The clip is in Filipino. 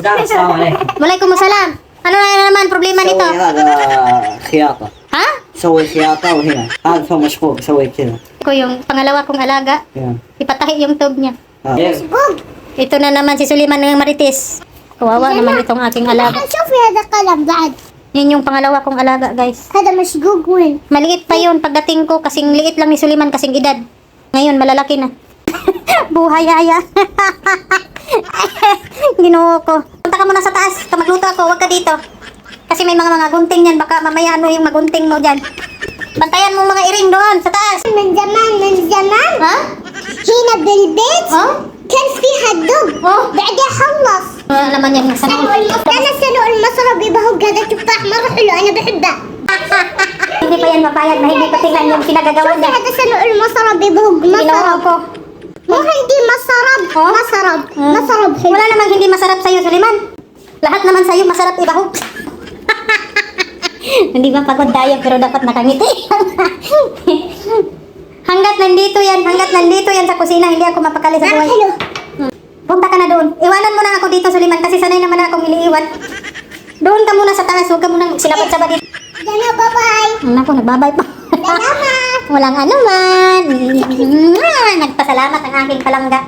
السلام عليكم. Waalaikumsalam. Ano na naman problema سوي nito? هذا خياطة. Ha? سوي خياطة وهنا هذا فم مشفوق سوي كذا. Ko yung pangalawa kong alaga. Yan. Ipatahi yung tube niya. Yes. Ito na naman si Suliman ng Marites. Kawawa naman itong aking alaga. شوفي هذا قلم بعد. Yan yung pangalawa kong alaga, guys. هذا مشقوق وين؟ Maliit pa yun pagdating ko, kasing liit lang ni Suliman, kasing edad. Ngayon, malalaki na. Buhay haya. Ginoo ko. Punta ka muna sa taas, ka magluto ako, huwag ka dito. Kasi may mga gunting yan, baka mamaya ano yung magunting mo dyan. Bantayan mo mga iring doon, sa taas. من زمان Ha? هنا بالبيت Oh? كان فيها الدب Oh? بعدين خلص. Wala naman yan nasa أنا سلوق المصربي بهوق هذا تفاح مرة حلو أنا بحبه. Hindi pa yan mapayag na hindi ko tingnan yung pinagagawa شوفي niya. هذا سلوق المصربي بهوق Ginawa مصرب. ko. مو هندي مصرب Oh? مصرب مصرب حلو. Wala namang hindi masarap sa'yo, Suliman. Lahat naman sa'yo masarap ibahog. Hindi ba pagod tayo pero dapat nakangiti. hanggat nandito yan sa kusina, hindi ako mapakali sa buhay. حلو. Punta ka na doon. Iwanan mo na ako dito, Suliman, kasi sanay naman akong iniiwan. Doon ka muna sa taas, huwag ka muna magsilabad-sabad dito. Dana bye-bye. Naku, nagbabay pa. Salamat. Walang anuman. Nagpasalamat ang aking palangga.